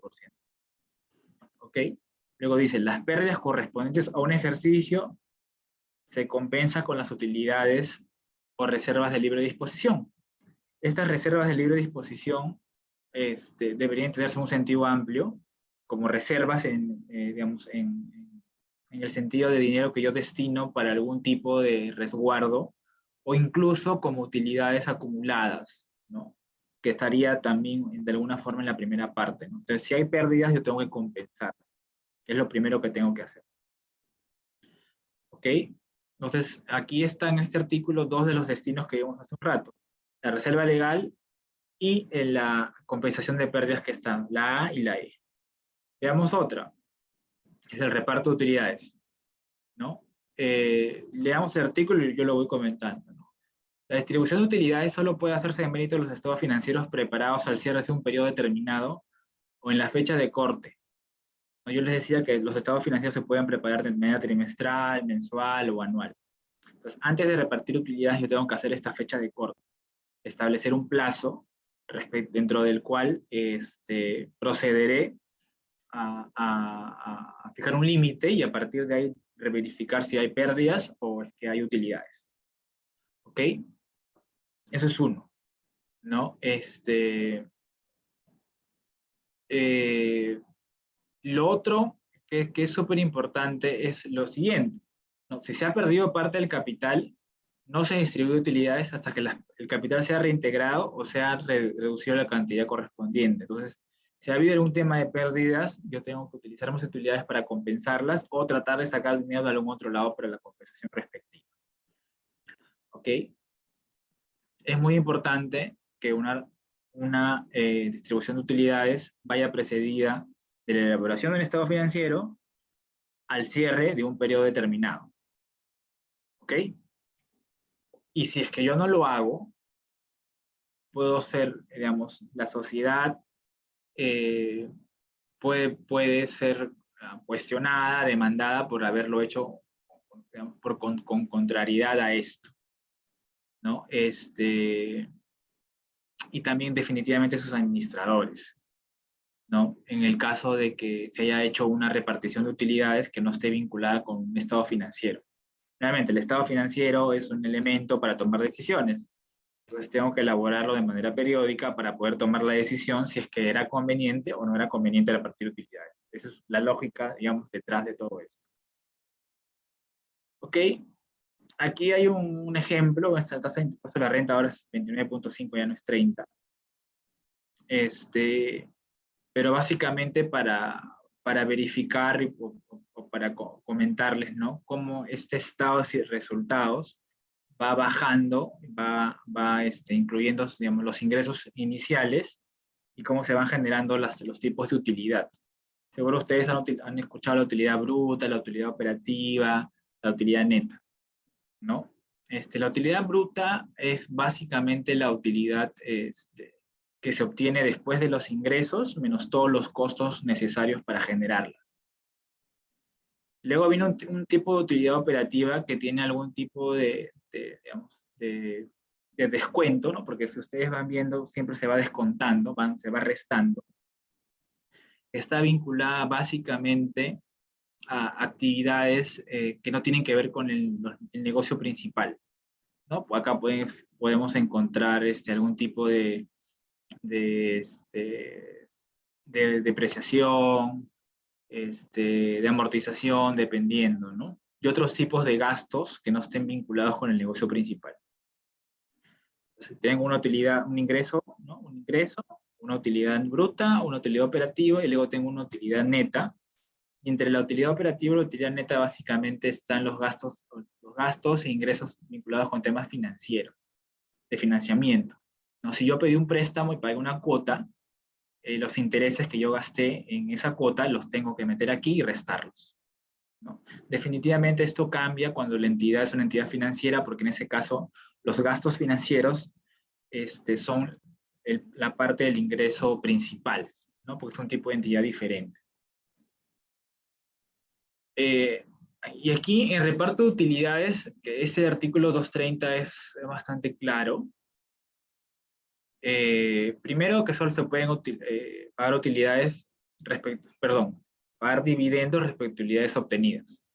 ¿Ok? Luego dice, las pérdidas correspondientes a un ejercicio se compensa con las utilidades o reservas de libre disposición. Estas reservas de libre disposición deberían tenerse en un sentido amplio, como reservas digamos, en el sentido de dinero que yo destino para algún tipo de resguardo, o incluso como utilidades acumuladas, ¿no? Que estaría también de alguna forma en la primera parte, ¿no? Entonces, si hay pérdidas, yo tengo que compensar. Es lo primero que tengo que hacer. ¿Ok? Entonces, aquí está en este artículo dos de los destinos que vimos hace un rato. La reserva legal y la compensación de pérdidas que están, la A y la E. Veamos otra, es el reparto de utilidades, ¿no? Leamos el artículo y yo lo voy comentando, ¿no? La distribución de utilidades solo puede hacerse en mérito de los estados financieros preparados al cierre de un periodo determinado o en la fecha de corte. Yo les decía que los estados financieros se pueden preparar de manera trimestral, mensual o anual. Entonces, antes de repartir utilidades, yo tengo que hacer esta fecha de corte, establecer un plazo dentro del cual procederé a fijar un límite y a partir de ahí verificar si hay pérdidas o es que hay utilidades. ¿Ok? Eso es uno, ¿no? Lo otro que es súper importante es lo siguiente, ¿no? Si se ha perdido parte del capital, no se distribuye utilidades hasta que el capital sea reintegrado o sea reducido la cantidad correspondiente. Entonces, si ha habido algún tema de pérdidas, yo tengo que utilizar mis utilidades para compensarlas o tratar de sacar dinero de algún otro lado para la compensación respectiva. ¿Ok? Es muy importante que una distribución de utilidades vaya precedida de la elaboración de un estado financiero al cierre de un periodo determinado. ¿Ok? Y si es que yo no lo hago, puedo ser, digamos, la sociedad puede ser cuestionada, demandada por haberlo hecho, digamos, con contrariedad a esto, ¿no? Y también definitivamente sus administradores, ¿no? En el caso de que se haya hecho una repartición de utilidades que no esté vinculada con un estado financiero. Realmente, el estado financiero es un elemento para tomar decisiones. Entonces tengo que elaborarlo de manera periódica para poder tomar la decisión si es que era conveniente o no era conveniente repartir utilidades. Esa es la lógica, digamos, detrás de todo esto. ¿Ok? Aquí hay un ejemplo, esta tasa de impuesto a la renta ahora es 29.5, ya no es 30. Pero básicamente para verificar o para comentarles, ¿no? Cómo este estado de resultados va bajando, va incluyendo, digamos, los ingresos iniciales y cómo se van generando los tipos de utilidad. Seguro ustedes han escuchado la utilidad bruta, la utilidad operativa, la utilidad neta, ¿no? La utilidad bruta es básicamente la utilidad que se obtiene después de los ingresos menos todos los costos necesarios para generarlas. Luego viene un tipo de utilidad operativa que tiene algún tipo digamos, de descuento, ¿no? Porque si ustedes van viendo, siempre se va descontando, se va restando. Está vinculada básicamente a actividades que no tienen que ver con el negocio principal, ¿no? Acá podemos encontrar algún tipo de, este, de depreciación, de amortización, dependiendo, ¿no? Y otros tipos de gastos que no estén vinculados con el negocio principal. Entonces, tengo una utilidad, un ingreso, ¿no? Un ingreso, una utilidad bruta, una utilidad operativa, y luego tengo una utilidad neta. Y entre la utilidad operativa y la utilidad neta básicamente están los gastos e ingresos vinculados con temas financieros, de financiamiento, ¿no? Si yo pedí un préstamo y pagué una cuota, los intereses que yo gasté en esa cuota los tengo que meter aquí y restarlos, ¿no? Definitivamente esto cambia cuando la entidad es una entidad financiera, porque en ese caso los gastos financieros son la parte del ingreso principal, ¿no? Porque es un tipo de entidad diferente. Y aquí en reparto de utilidades, que ese artículo 230 es bastante claro. Primero que solo se pueden pagar utilidades pagar dividendos respecto a utilidades obtenidas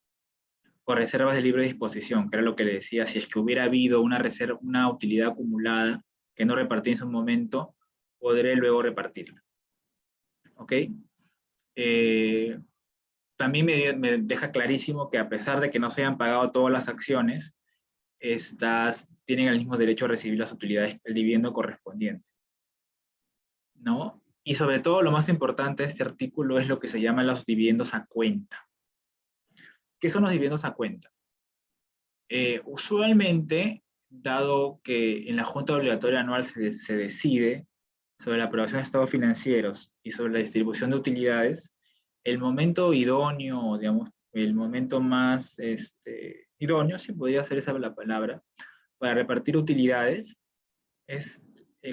o reservas de libre disposición, que era lo que le decía, si es que hubiera habido una utilidad acumulada que no repartí en su momento, podré luego repartirla. ¿Ok? También me deja clarísimo que a pesar de que no se hayan pagado todas las acciones, estas tienen el mismo derecho a recibir las utilidades, el dividendo correspondiente, ¿no? Y sobre todo, lo más importante de este artículo es lo que se llama los dividendos a cuenta. ¿Qué son los dividendos a cuenta? Usualmente, dado que en la Junta Obligatoria Anual se decide sobre la aprobación de estados financieros y sobre la distribución de utilidades, el momento idóneo, digamos, el momento más idóneo, si podría ser esa la palabra, para repartir utilidades es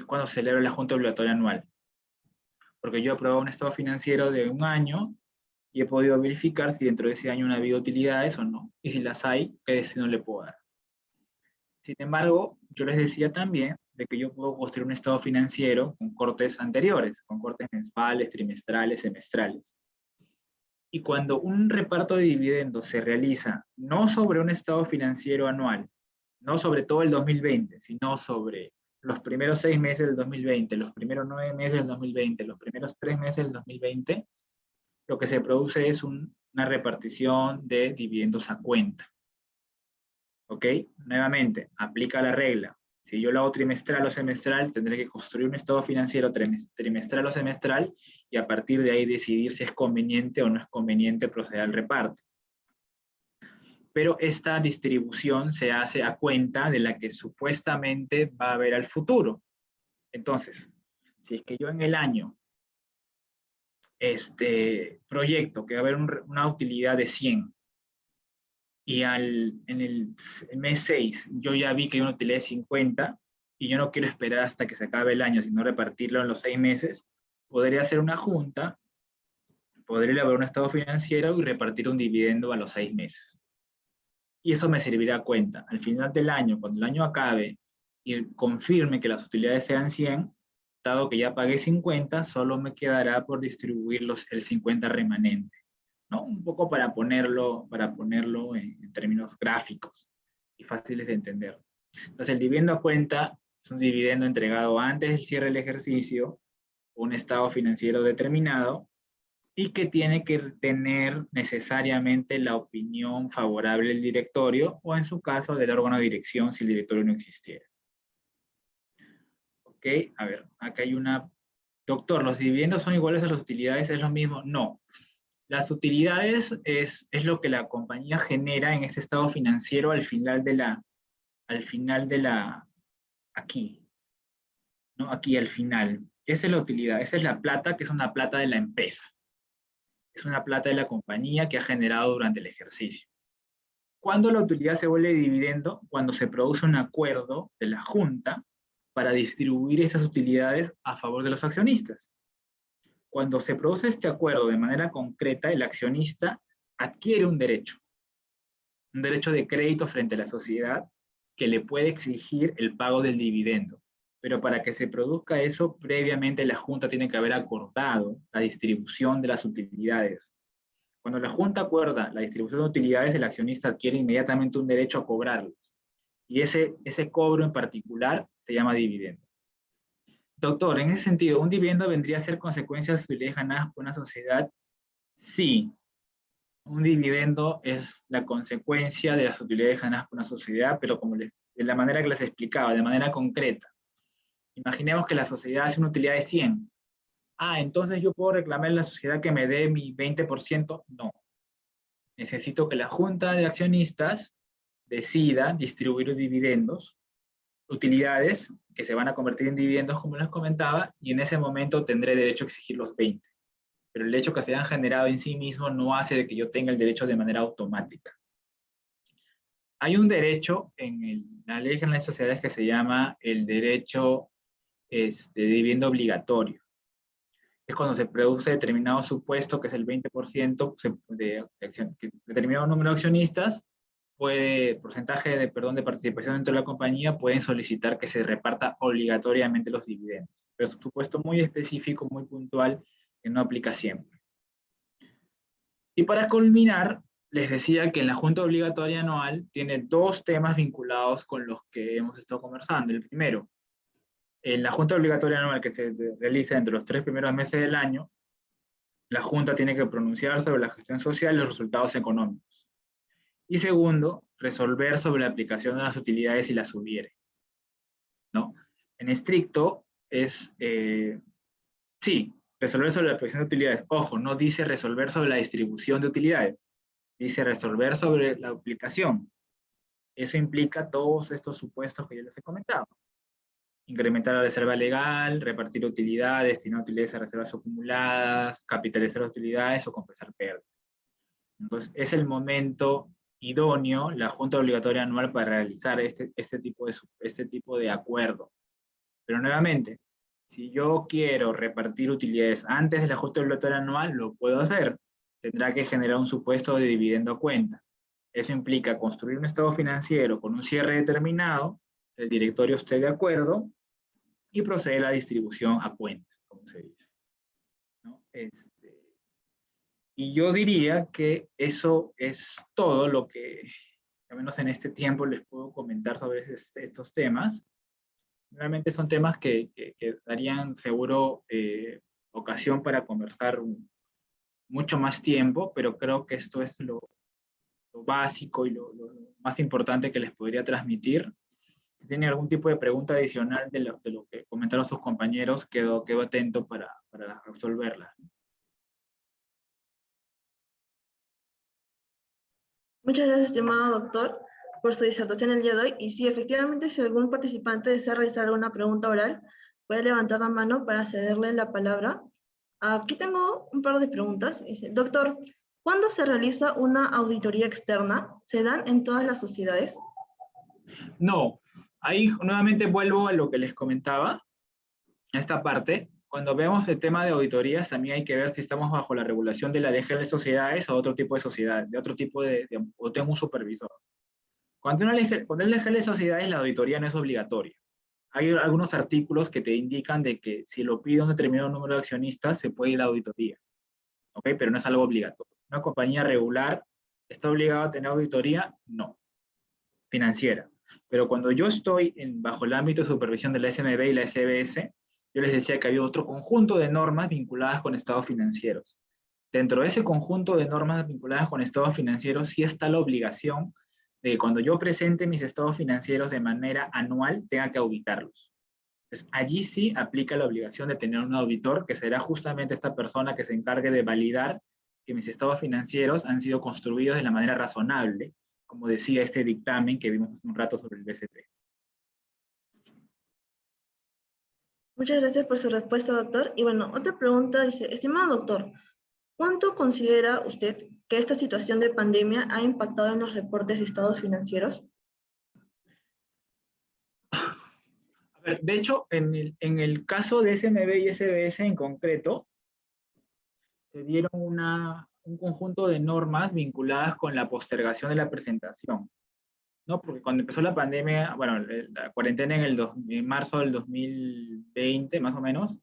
cuando se celebra la Junta Obligatoria Anual. Porque yo he aprobado un estado financiero de un año y he podido verificar si dentro de ese año no ha habido utilidades o no. Y si las hay, qué destino le puedo dar. Sin embargo, yo les decía también de que yo puedo construir un estado financiero con cortes anteriores, con cortes mensuales, trimestrales, semestrales. Y cuando un reparto de dividendos se realiza no sobre un estado financiero anual, no sobre todo el 2020, sino sobre los primeros 6 meses del 2020, los primeros 9 meses del 2020, los primeros 3 meses del 2020, lo que se produce es una repartición de dividendos a cuenta. ¿Ok? Nuevamente, aplica la regla. Si yo lo hago trimestral o semestral, tendré que construir un estado financiero trimestral o semestral y a partir de ahí decidir si es conveniente o no es conveniente proceder al reparto. Pero esta distribución se hace a cuenta de la que supuestamente va a haber al futuro. Entonces, si es que yo en el año proyecto que va a haber una utilidad de 100 y en el mes 6 yo ya vi que hay una utilidad de 50 y yo no quiero esperar hasta que se acabe el año, sino repartirlo en los 6 meses, podría hacer una junta, podría elaborar un estado financiero y repartir un dividendo a los 6 meses. Y eso me servirá a cuenta. Al final del año, cuando el año acabe y confirme que las utilidades sean 100, dado que ya pagué 50, solo me quedará por distribuir el 50 remanente, ¿no? Un poco para ponerlo en términos gráficos y fáciles de entender. Entonces, el dividendo a cuenta es un dividendo entregado antes del cierre del ejercicio, un estado financiero determinado, y que tiene que tener necesariamente la opinión favorable del directorio o en su caso del órgano de dirección si el directorio no existiera. Ok, a ver, acá hay una... Doctor, ¿los dividendos son iguales a las utilidades? ¿Es lo mismo? No. Las utilidades es lo que la compañía genera en ese estado financiero al final de aquí, ¿no? Aquí al final. Esa es la utilidad, esa es la plata, que es una plata de la empresa. Es una plata de la compañía que ha generado durante el ejercicio. ¿Cuándo la utilidad se vuelve dividendo? Cuando se produce un acuerdo de la Junta para distribuir esas utilidades a favor de los accionistas. Cuando se produce este acuerdo de manera concreta, el accionista adquiere un derecho de crédito frente a la sociedad que le puede exigir el pago del dividendo. Pero para que se produzca eso, previamente la Junta tiene que haber acordado la distribución de las utilidades. Cuando la Junta acuerda la distribución de utilidades, el accionista adquiere inmediatamente un derecho a cobrarlas. Y ese cobro en particular se llama dividendo. Doctor, en ese sentido, ¿un dividendo vendría a ser consecuencia de las utilidades ganadas por una sociedad? Sí. Un dividendo es la consecuencia de las utilidades ganadas por una sociedad, pero de la manera que les explicaba, de manera concreta. Imaginemos que la sociedad hace una utilidad de 100. Entonces yo puedo reclamar a la sociedad que me dé mi 20%. No. Necesito que la Junta de Accionistas decida distribuir dividendos, utilidades que se van a convertir en dividendos, como les comentaba, y en ese momento tendré derecho a exigir los 20. Pero el hecho que se hayan generado en sí mismo no hace de que yo tenga el derecho de manera automática. Hay un derecho en la Ley General de Sociedades que se llama el derecho de dividendo obligatorio. Es cuando se produce determinado supuesto, que es el 20% de determinado número de accionistas, porcentaje de participación dentro de la compañía, pueden solicitar que se reparta obligatoriamente los dividendos. Pero es un supuesto muy específico, muy puntual, que no aplica siempre. Y para culminar, les decía que en la Junta Obligatoria Anual tiene dos temas vinculados con los que hemos estado conversando. El primero, en la Junta Obligatoria Anual que se realiza entre los 3 primeros meses del año, la Junta tiene que pronunciar sobre la gestión social y los resultados económicos. Y segundo, resolver sobre la aplicación de las utilidades si las hubiere, ¿no? En estricto es, sí, resolver sobre la aplicación de utilidades. Ojo, no dice resolver sobre la distribución de utilidades, dice resolver sobre la aplicación. Eso implica todos estos supuestos que yo les he comentado. Incrementar la reserva legal, repartir utilidades, destinar utilidades a reservas acumuladas, capitalizar utilidades o compensar pérdidas. Entonces, es el momento idóneo, la Junta Obligatoria Anual, para realizar este tipo de acuerdo. Pero nuevamente, si yo quiero repartir utilidades antes de la Junta Obligatoria Anual, lo puedo hacer. Tendrá que generar un supuesto de dividendo a cuenta. Eso implica construir un estado financiero con un cierre determinado, el directorio esté de acuerdo y procede a la distribución a cuenta, como se dice, ¿no? Y yo diría que eso es todo lo que, al menos en este tiempo, les puedo comentar sobre estos temas. Realmente son temas que darían seguro ocasión para conversar mucho más tiempo, pero creo que esto es lo básico y lo más importante que les podría transmitir. Si tienen algún tipo de pregunta adicional de lo que comentaron sus compañeros, quedo atento para resolverla. Muchas gracias, estimado doctor, por su disertación el día de hoy. Y sí, efectivamente, si algún participante desea realizar alguna pregunta oral, puede levantar la mano para cederle la palabra. Aquí tengo un par de preguntas. Dice, doctor, ¿cuándo se realiza una auditoría externa? ¿Se dan en todas las sociedades? No, ahí nuevamente vuelvo a lo que les comentaba, a esta parte. Cuando vemos el tema de auditorías, también hay que ver si estamos bajo la regulación de la Ley General de Sociedades o otro tipo de sociedad, de otro tipo o tengo un supervisor. Cuando es Ley General de Sociedades, la auditoría no es obligatoria. Hay algunos artículos que te indican de que si lo pide un determinado número de accionistas, se puede ir a la auditoría, ¿ok? Pero no es algo obligatorio. ¿Una compañía regular está obligada a tener auditoría? No. Financiera. Pero cuando yo estoy bajo el ámbito de supervisión de la SMB y la SBS, yo les decía que había otro conjunto de normas vinculadas con estados financieros. Dentro de ese conjunto de normas vinculadas con estados financieros, sí está la obligación de que cuando yo presente mis estados financieros de manera anual, tenga que auditarlos. Entonces, allí sí aplica la obligación de tener un auditor, que será justamente esta persona que se encargue de validar que mis estados financieros han sido construidos de la manera razonable, como decía este dictamen que vimos hace un rato sobre el BCP. Muchas gracias por su respuesta, doctor. Y bueno, otra pregunta dice, estimado doctor, ¿cuánto considera usted que esta situación de pandemia ha impactado en los reportes de estados financieros? A ver, de hecho, en el caso de SMB y SBS en concreto, se dieron un conjunto de normas vinculadas con la postergación de la presentación, ¿no? Porque cuando empezó la pandemia, bueno, la cuarentena en marzo del 2020, más o menos,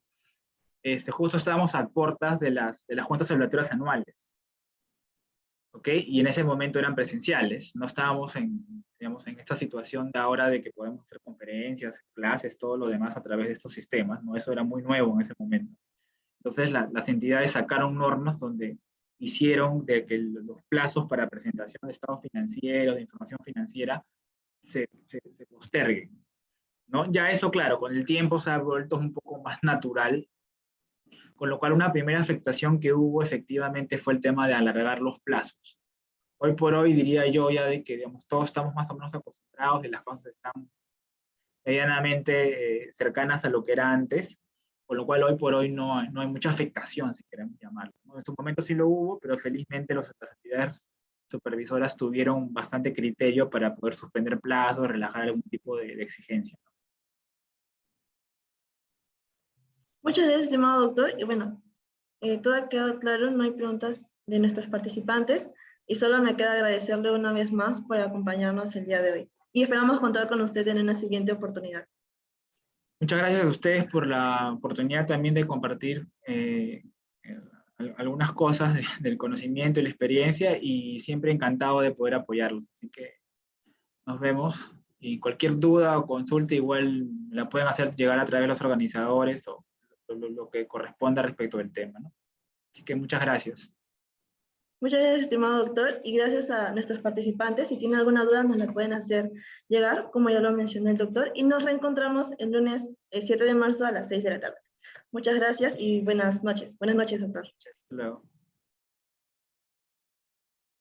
justo estábamos a puertas de las juntas evaluatorias anuales, ¿ok? Y en ese momento eran presenciales, no estábamos digamos, en esta situación de ahora de que podemos hacer conferencias, clases, todo lo demás a través de estos sistemas, ¿no? Eso era muy nuevo en ese momento. Entonces las entidades sacaron normas donde hicieron de que los plazos para presentación de estados financieros, de información financiera, se posterguen, ¿no? Ya eso, claro, con el tiempo se ha vuelto un poco más natural, con lo cual una primera afectación que hubo efectivamente fue el tema de alargar los plazos. Hoy por hoy diría yo ya de que, digamos, todos estamos más o menos acostumbrados y las cosas están medianamente cercanas a lo que era antes, con lo cual hoy por hoy no hay mucha afectación, si queremos llamarlo, ¿no? En su momento sí lo hubo, pero felizmente las entidades supervisoras tuvieron bastante criterio para poder suspender plazos, relajar algún tipo de exigencia. Muchas gracias, estimado doctor. Y bueno, todo ha quedado claro, no hay preguntas de nuestros participantes y solo me queda agradecerle una vez más por acompañarnos el día de hoy. Y esperamos contar con usted en una siguiente oportunidad. Muchas gracias a ustedes por la oportunidad también de compartir algunas cosas del conocimiento y la experiencia, y siempre encantado de poder apoyarlos. Así que nos vemos, y cualquier duda o consulta igual la pueden hacer llegar a través de los organizadores o lo que corresponda respecto del tema, ¿no? Así que muchas gracias. Muchas gracias, estimado doctor, y gracias a nuestros participantes. Si tienen alguna duda, nos la pueden hacer llegar, como ya lo mencionó el doctor, y nos reencontramos el lunes 7 de marzo a las 6 de la tarde. Muchas gracias y buenas noches. Buenas noches, doctor. Hasta luego.